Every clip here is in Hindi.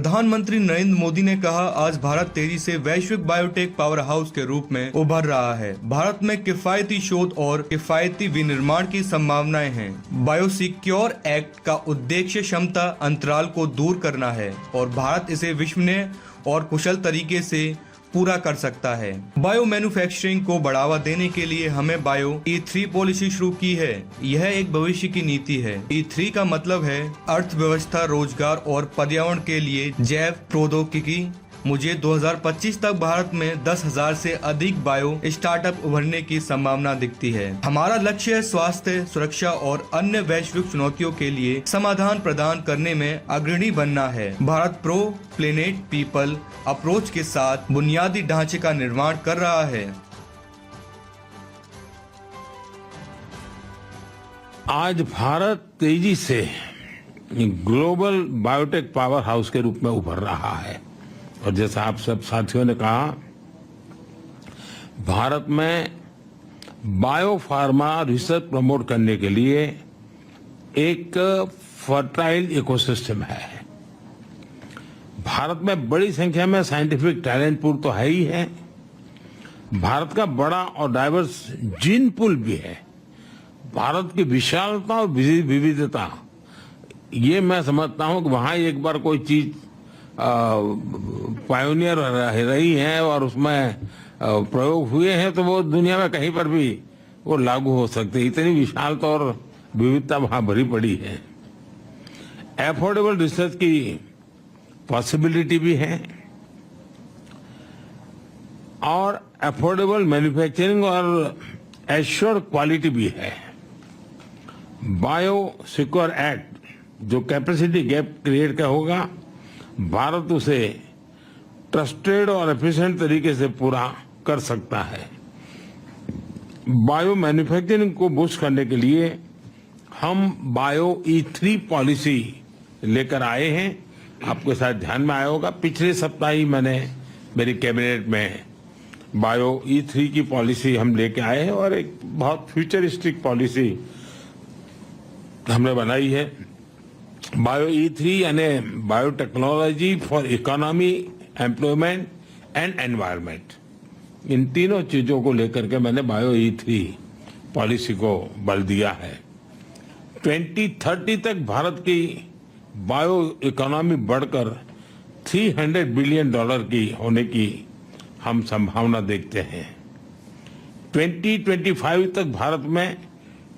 प्रधानमंत्री नरेंद्र मोदी ने कहा, आज भारत तेजी से वैश्विक बायोटेक पावर हाउस के रूप में उभर रहा है। भारत में किफायती शोध और किफायती विनिर्माण की संभावनाएं हैं। बायोसिक्योर एक्ट का उद्देश्य क्षमता अंतराल को दूर करना है और भारत इसे विश्वसनीय और कुशल तरीके से पूरा कर सकता है। बायो मैन्युफैक्चरिंग को बढ़ावा देने के लिए हमें बायो E3 पॉलिसी शुरू की है। यह एक भविष्य की नीति है। E3 का मतलब है अर्थव्यवस्था, रोजगार और पर्यावरण के लिए जैव प्रौद्योगिकी। मुझे 2025 तक भारत में 10,000 से अधिक बायो स्टार्टअप उभरने की संभावना दिखती है। हमारा लक्ष्य है स्वास्थ्य, सुरक्षा और अन्य वैश्विक चुनौतियों के लिए समाधान प्रदान करने में अग्रणी बनना है। Bharat pro planet people approach के साथ बुनियादी ढांचे का निर्माण कर रहा है। आज भारत तेजी से ग्लोबल बायोटेक पावर हाउस के रूप में उभर रहा है और जैसा आप सब साथियों ने कहा, भारत में बायो फार्मा रिसर्च प्रमोट करने के लिए एक फर्टाइल इकोसिस्टम है। भारत में बड़ी संख्या में साइंटिफिक टैलेंट पूल तो है ही है। भारत का बड़ा और डाइवर्स जीन पूल भी है। भारत की विशालता और विविधता, ये मैं समझता हूं कि वहां एक बार कोई चीज पायोनियर रही है और उसमें प्रयोग हुए हैं तो वो दुनिया में कहीं पर भी वो लागू हो सकते। इतनी विशालता और विविधता वहां भरी पड़ी है। एफोर्डेबल रिसर्च की पॉसिबिलिटी भी है और एफोर्डेबल मैन्युफैक्चरिंग और एश्योर्ड क्वालिटी भी है। बायो सिक्योर एक्ट जो कैपेसिटी गैप क्रिएट का होगा, भारत उसे ट्रस्टेड और एफिशिएंट तरीके से पूरा कर सकता है। बायो मैन्युफैक्चरिंग को बूस्ट करने के लिए हम बायो E3 पॉलिसी लेकर आए हैं। आपके साथ ध्यान में आया होगा, पिछले सप्ताह ही मैंने मेरी कैबिनेट में बायो E3 की पॉलिसी हम लेके आए हैं और एक बहुत फ्यूचरिस्टिक पॉलिसी हमने बनाई है। बायो E3 यानी biotechnology for economy, employment and environment, इन तीनों चीजों को लेकर के मैंने बायो E3 पॉलिसी को बल दिया है। 2030 तक भारत की बायो इकोनॉमी बढ़कर $300 बिलियन की होने की हम संभावना देखते हैं। 2025 तक भारत में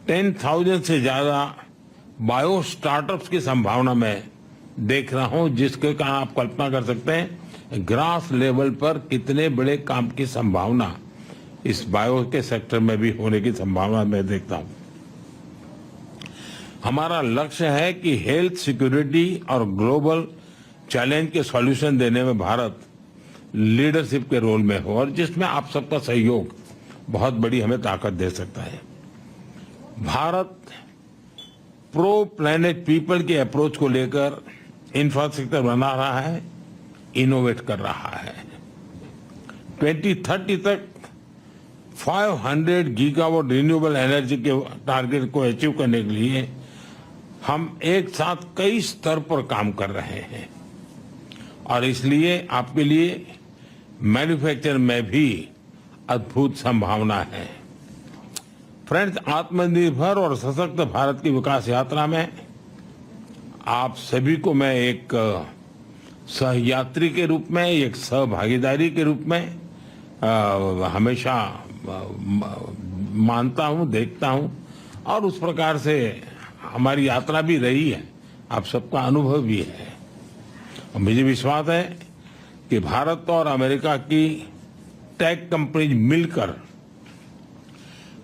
10,000 से ज्यादा बायो स्टार्टअप्स की संभावना मैं देख रहा हूं, जिसके कारण आप कल्पना कर सकते हैं ग्रास लेवल पर कितने बड़े काम की संभावना इस बायो के सेक्टर में भी होने की संभावना मैं देखता हूं। हमारा लक्ष्य है कि हेल्थ सिक्योरिटी और ग्लोबल चैलेंज के सॉल्यूशन देने में भारत लीडरशिप के रोल में हो और जिसमें आप सबका सहयोग बहुत बड़ी हमें ताकत दे सकता है। भारत प्रो प्लेनेट पीपल के अप्रोच को लेकर इंफ्रास्ट्रक्चर बना रहा है, इनोवेट कर रहा है। 2030 तक 500 गीगावाट रिन्यूएबल एनर्जी के टारगेट को अचीव करने के लिए हम एक साथ कई स्तर पर काम कर रहे हैं और इसलिए आपके लिए मैन्युफैक्चर में भी अद्भुत संभावना है। फ्रेंड्स, आत्मनिर्भर और सशक्त भारत की विकास यात्रा में आप सभी को मैं एक सहयात्री के रूप में, एक सहभागीदारी के रूप में हमेशा मानता हूं, देखता हूं और उस प्रकार से हमारी यात्रा भी रही है, आप सबका अनुभव भी है। और मुझे विश्वास है कि भारत और अमेरिका की टेक कंपनीज मिलकर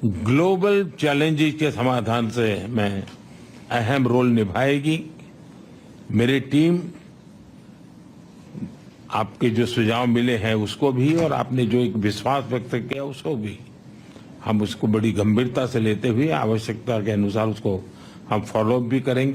ग्लोबल चैलेंजेस के समाधान से में अहम रोल निभाएगी। मेरी टीम आपके जो सुझाव मिले हैं उसको भी और आपने जो एक विश्वास व्यक्त किया उसको भी हम उसको बड़ी गंभीरता से लेते हुए आवश्यकता के अनुसार उसको हम फॉलो अप भी करेंगे।